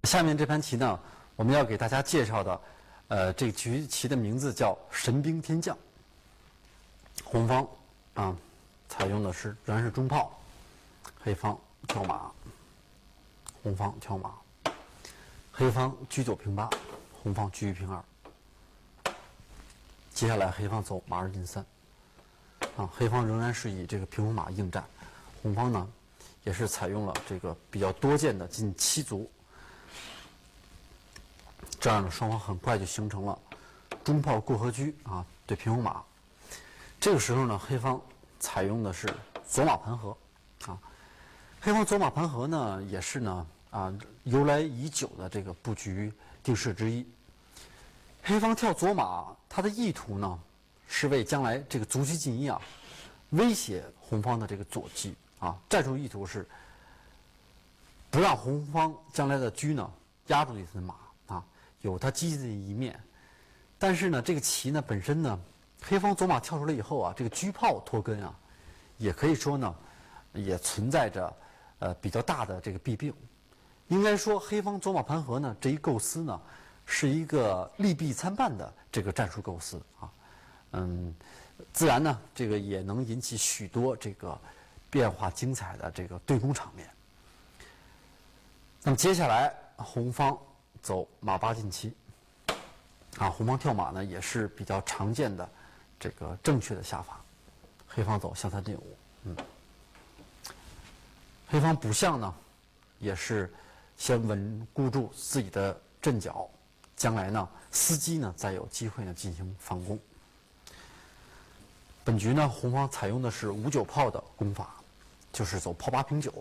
下面这盘棋呢，我们要给大家介绍的，这局棋的名字叫神兵天将。红方啊，采用的是仍然是中炮，黑方跳马，红方跳马，黑方车9平8，红方车1平2。接下来黑方走马2进3，啊，黑方仍然是以这个平红马应战，红方呢也是采用了这个比较多见的进7卒。这样呢，双方很快就形成了中炮过河车啊，对平红马。这个时候呢，黑方采用的是左马盘河啊。黑方左马盘河呢，也是呢由来已久的这个布局定式之一。黑方跳左马，它的意图呢是为将来这个卒棋进一啊，威胁红方的这个左击啊。战术意图是不让红方将来的车呢压住这匹马啊。有它积极的一面，但是呢，这个棋呢本身呢，黑方左马跳出来以后啊，这个车炮脱根啊，也可以说呢，也存在着比较大的这个弊病。应该说，黑方左马盘河呢这一构思呢，是一个利弊参半的这个战术构思啊，自然呢，这个也能引起许多这个变化精彩的这个对攻场面。那么接下来红方走马8进7，啊，红方跳马呢也是比较常见的这个正确的下法。黑方走象3进5，黑方补象呢也是先稳固住自己的阵脚，将来呢伺机呢再有机会呢进行反攻。本局呢红方采用的是5-9炮的攻法，就是走炮8平9。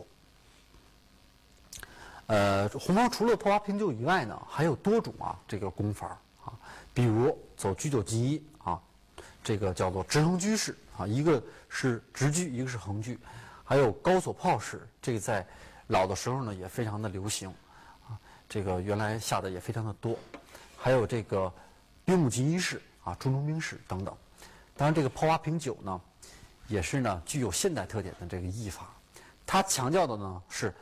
红方除了炮8平9以外呢，还有多种这个攻法啊，比如走车9进1啊，这个叫做直横车式啊，一个是直车，一个是横车，还有高锁炮式，这个在老的时候呢也非常的流行啊，这个原来下的也非常的多，还有这个兵5进1式啊，中冲兵式等等。当然，这个炮8平9呢，也是呢具有现代特点的这个役法，它强调的呢是。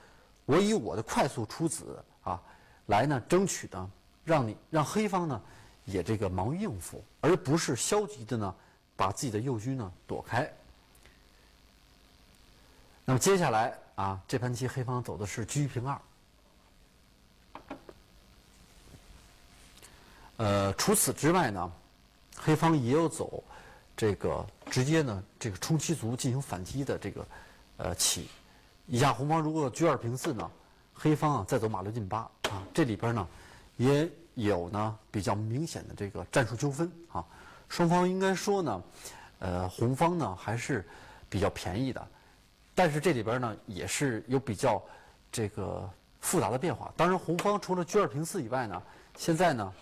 我以我的快速出子啊，来呢争取呢，让黑方呢也这个忙于应付，而不是消极的呢把自己的右车呢躲开。那么接下来啊，这盘棋黑方走的是车1平2。除此之外呢，黑方也有走这个直接呢这个冲7卒进行反击的这个棋。以下红方如果车2平4呢，黑方再走马6进8啊，这里边呢也有呢比较明显的这个战术纠纷啊。双方应该说呢，红方呢还是比较便宜的，但是这里边呢也是有比较这个复杂的变化。当然，红方除了车2平4以外呢，现在呢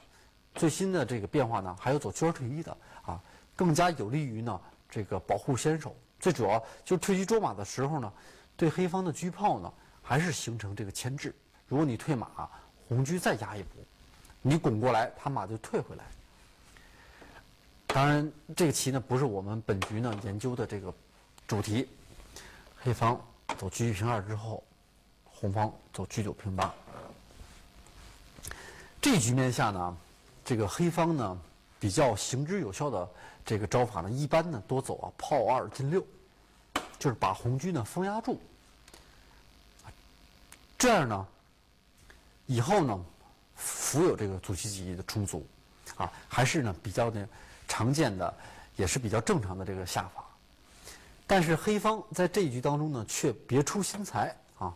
最新的这个变化呢还有走车2退1的啊，更加有利于呢这个保护先手。最主要就是退车捉马的时候呢。对黑方的车炮呢，还是形成这个牵制。如果你退马，红车再压一步，你拱过来，他马就退回来。当然，这个棋呢不是我们本局呢研究的这个主题。黑方走车1平2之后，红方走车9平8。这局面下呢，这个黑方呢比较行之有效的这个招法呢，一般呢多走炮2进6。就是把红车呢封压住，这样呢，以后呢，辅有这个卒棋记忆的充足，啊，还是呢比较呢常见的，也是比较正常的这个下法。但是黑方在这一局当中呢，却别出心裁啊，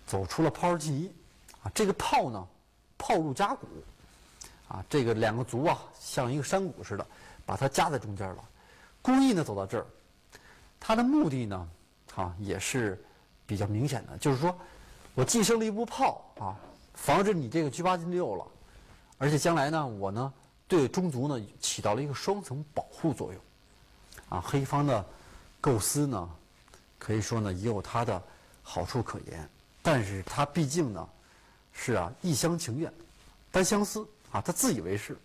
走出了炮2进1，啊，这个炮呢，炮入夹谷，啊，这个2个卒像一个山谷似的，把它夹在中间了，故意呢走到这儿。他的目的呢，也是比较明显的，就是说，我既生了一步炮啊，防止你这个车8进6了，而且将来呢，我呢对中卒呢起到了一个双层保护作用，啊，黑方的构思呢，可以说呢也有它的好处可言，但是他毕竟呢是一厢情愿，单相思啊，他自以为是。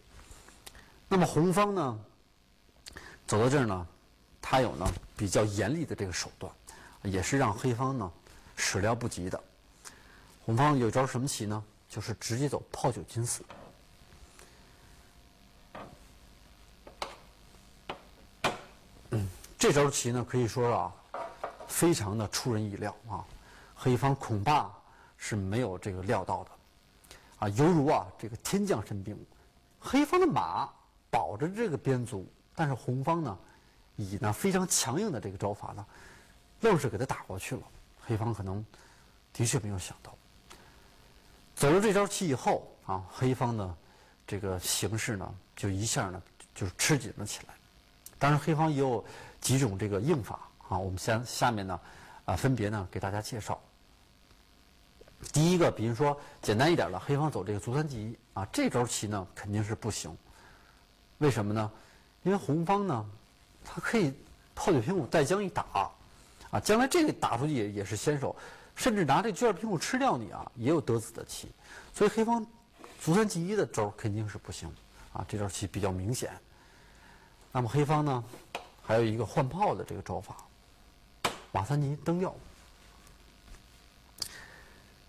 那么红方呢走到这儿呢。他有呢比较严厉的这个手段，也是让黑方呢始料不及的。红方有一招什么棋呢？就是直接走炮9进4。这招棋呢，可以说啊，非常的出人意料啊，黑方恐怕是没有这个料到的，啊，犹如啊这个天降神兵，黑方的马保着这个边卒，但是红方呢，以呢非常强硬的这个招法呢，愣是给他打过去了。黑方可能的确没有想到，走了这招棋以后啊，黑方的这个形势呢，就一下呢就是吃紧了起来。当然，黑方也有几种这个应法啊，我们下面呢分别呢给大家介绍。第一个，比如说简单一点的，黑方走这个卒3进1啊，这招棋呢肯定是不行。为什么呢？因为红方呢，他可以炮9平5带将一打，啊，将来这个打出去也是先手，甚至拿这车2平5吃掉你啊，也有得子的棋。所以黑方卒3进1的招肯定是不行啊，这招棋比较明显。那么黑方呢，还有一个换炮的这个招法，马3进1蹬掉。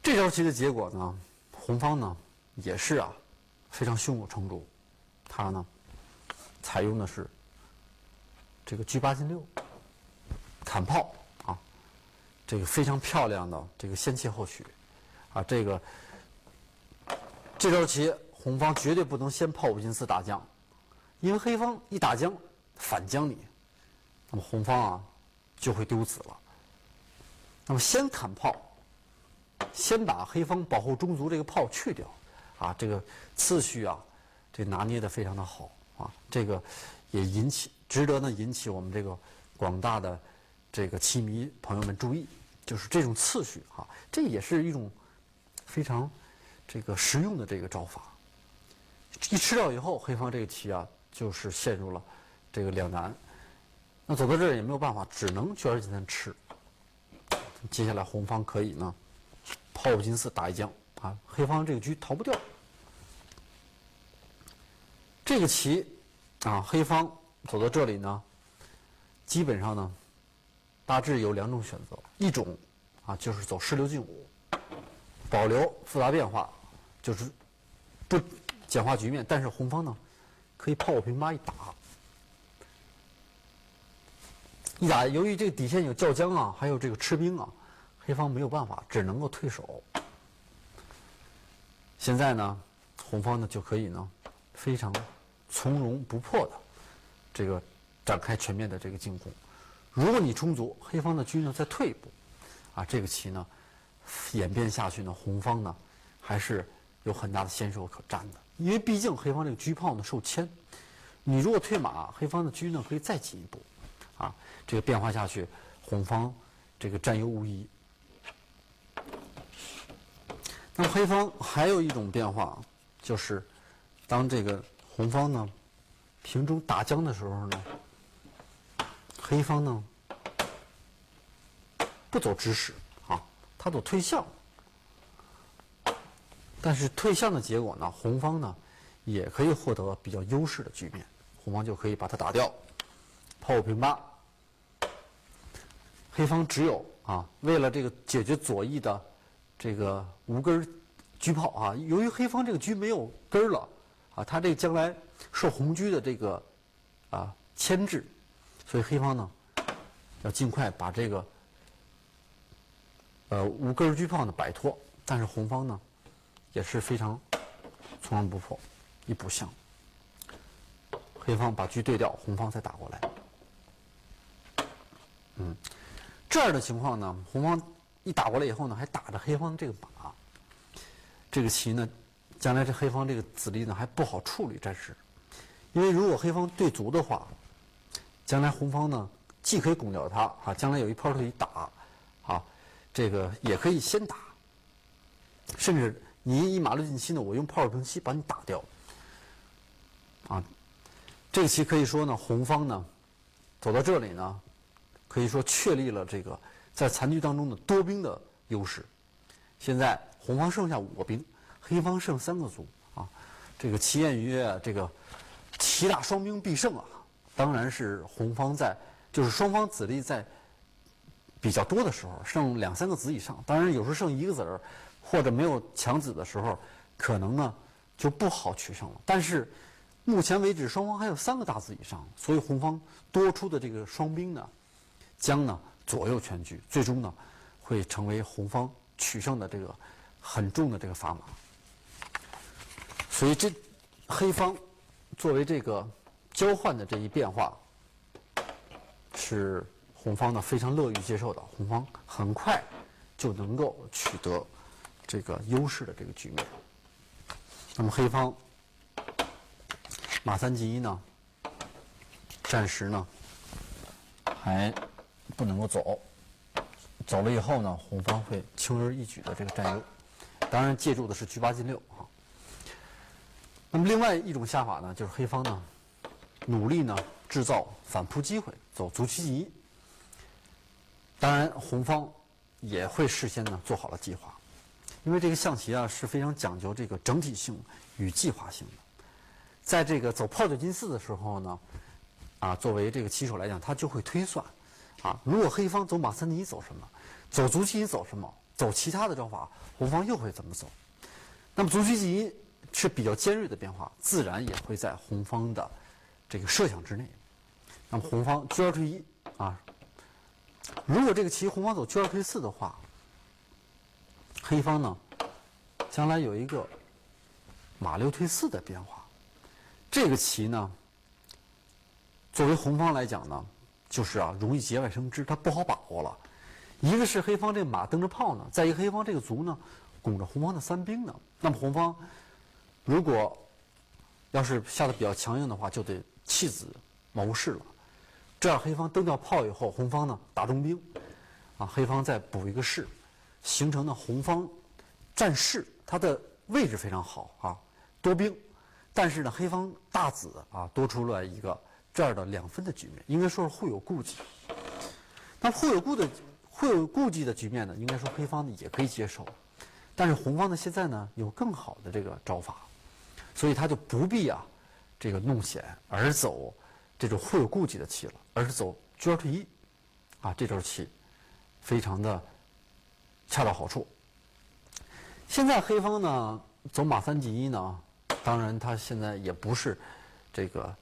这招棋的结果呢，红方呢也是啊非常胸有成竹，他呢采用的是这个车8进6砍炮啊，这个非常漂亮的这个先切后取啊，这招棋红方绝对不能先炮5进4打将，因为黑方一打将反将你，那么红方啊就会丢子了。那么先砍炮，先把黑方保护中卒这个炮去掉，啊，这个次序啊，这拿捏的非常的好啊，这个也值得呢引起我们这个广大的这个棋迷朋友们注意，就是这种次序啊，这也是一种非常这个实用的这个招法。一吃掉以后，黑方这个棋啊，就是陷入了这个两难。那走到这儿也没有办法，只能车2进3吃。接下来红方可以呢，炮5进4打一将啊，黑方这个车逃不掉。这个棋啊，黑方走到这里呢，基本上呢，大致有2种选择，一种啊就是走士6进5，保留复杂变化，就是不简化局面，但是红方呢可以炮5平8一打，由于这个底线有叫将啊，还有这个吃兵啊，黑方没有办法，只能够退守。现在呢，红方呢就可以呢非常从容不迫的这个展开全面的这个进攻。如果你充足，黑方的车呢再退一步，啊，这个棋呢演变下去呢，红方呢还是有很大的先手可占的，因为毕竟黑方这个车炮呢受牵，你如果退马，黑方的车呢可以再进一步，啊，这个变化下去，红方这个占优无疑。那么黑方还有一种变化，就是当这个红方呢平中打将的时候呢，黑方呢不走直使啊，他走退象。但是退象的结果呢，红方呢也可以获得比较优势的局面，红方就可以把它打掉，炮5平8。黑方只有啊，为了这个解决左翼的这个无根车炮啊，由于黑方这个车没有根了啊，他这个将来受红车的这个啊牵制，所以黑方呢要尽快把这个无根车炮呢摆脱，但是红方呢也是非常从容不迫，一补象，黑方把车对掉，红方再打过来。这样的情况呢，红方一打过来以后呢，还打着黑方这个马，这个棋呢，将来这黑方这个子力呢还不好处理，暂时，因为如果黑方对卒的话，将来红方呢既可以拱掉他啊，将来有一炮可以打，啊，这个也可以先打，甚至你以马6进7呢，我用炮2平7把你打掉，啊，这个棋可以说呢，红方呢走到这里呢，可以说确立了这个在残局当中的多兵的优势。现在红方剩下5个兵，黑方剩3个卒啊。这个棋谚曰：“这个棋大双兵必胜啊。”当然是红方就是双方子力在比较多的时候，剩2、3个子以上。当然有时候剩1个子儿，或者没有强子的时候，可能呢就不好取胜了。但是目前为止，双方还有3个大子以上，所以红方多出的这个双兵呢，将呢左右全局，最终呢会成为红方取胜的这个很重的这个砝码。所以这黑方作为这个交换的这一变化，是红方呢非常乐于接受的，红方很快就能够取得这个优势的这个局面。那么黑方马3进1呢，暂时呢还不能够走，走了以后呢，红方会轻而易举的这个占优。当然借助的是车8进6啊。那么另外一种下法呢，就是黑方呢努力呢制造反扑机会，走卒7进1。当然红方也会事先呢做好了计划，因为这个象棋啊是非常讲究这个整体性与计划性的。在这个走炮9进4的时候呢，作为这个棋手来讲，他就会推算，如果黑方走马3进1走什么，走卒7进1走什么，走其他的招法，红方又会怎么走？那么卒7进1是比较尖锐的变化，自然也会在红方的这个设想之内。那么红方车2退1如果这个棋红方走车2退4的话，黑方呢将来有一个马6退4的变化。这个棋呢，作为红方来讲呢，就是容易节外生枝，它不好把握了。一个是黑方这马蹬着炮呢，再一个黑方这个卒呢拱着红方的3兵呢。那么红方如果要是下的比较强硬的话，就得弃子谋士了。这样黑方蹬掉炮以后，红方呢打中兵，黑方再补一个士，形成了红方占士，它的位置非常好多兵。但是呢，黑方大子多出了一个这样的2分的局面，应该说是互有顾忌。那互有顾忌的局面呢，应该说黑方呢也可以接受，但是红方呢现在呢有更好的这个招法，所以他就不必这个弄险而走这种互有顾忌的棋了，而是走车2退1这招棋非常的恰到好处。现在黑方呢走马3进1呢，当然他现在也不是这个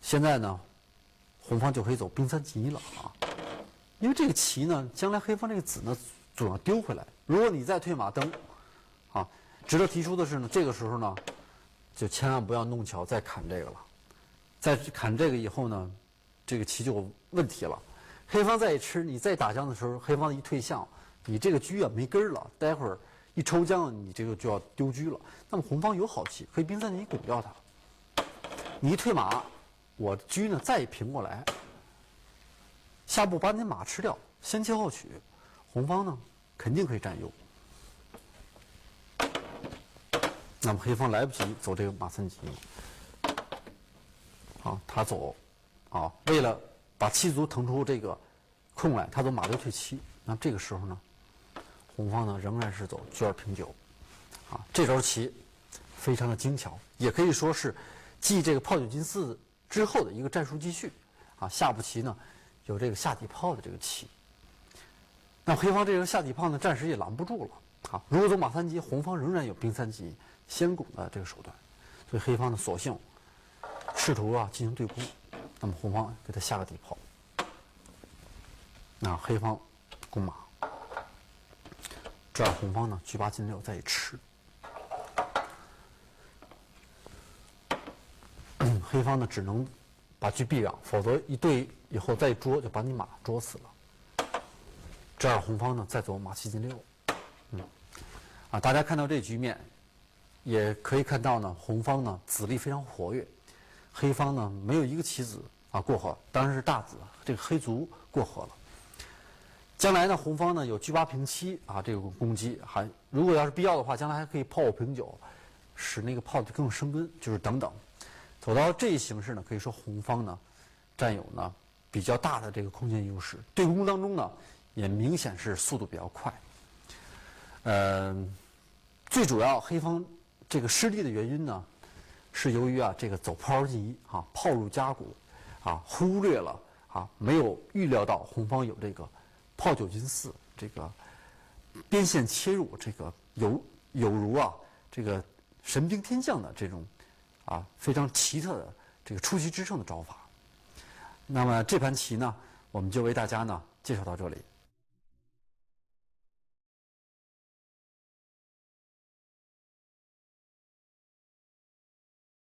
现在呢红方就可以走兵3进1了因为这个棋呢将来黑方这个子呢总要丢回来，如果你再退马蹬值得提出的是呢，这个时候呢就千万不要弄巧再砍这个了，再砍这个以后呢，这个棋就有问题了。黑方再一吃，你再打将的时候，黑方一退象，你这个车没根儿了，待会儿一抽将，你这个就要丢车了。那么红方有好棋，可以兵3进1拱掉它。你一退马，我车呢再平过来，下步把你马吃掉，先切后取，红方呢肯定可以占优。那么黑方来不及走这个马3进1，他走，为了把7卒腾出这个空来，他走马6退7。那这个时候呢，红方呢仍然是走车2平9，这招棋非常的精巧，也可以说是继这个炮9进4之后的一个战术继续。下步棋呢有这个下底炮的这个棋，那黑方这个下底炮呢暂时也拦不住了。如果走马3进1，红方仍然有兵3进1先拱的这个手段，所以黑方呢索性试图进行对攻，那么红方给他下个底炮，那黑方攻马，这样红方呢车8进6再一吃，黑方呢只能把车避让，否则一对以后再捉就把你马捉死了。这样红方呢再走马7进6，大家看到这局面，也可以看到呢，红方呢子力非常活跃，黑方呢没有一个棋子过河，当然是大子这个黑卒过河了。将来呢，红方呢有车8平7这个攻击，如果要是必要的话，将来还可以炮5平9，使那个炮更生根，就是等等。走到这一形势呢，可以说红方呢占有呢比较大的这个空间优势，对攻当中呢也明显是速度比较快。最主要黑方这个失利的原因呢，是由于这个走炮2进1炮入夹谷忽略了没有预料到红方有这个炮9进4这个边线切入，这个有有如这个神兵天将的这种非常奇特的这个出奇制胜的招法。那么这盘棋呢，我们就为大家呢介绍到这里。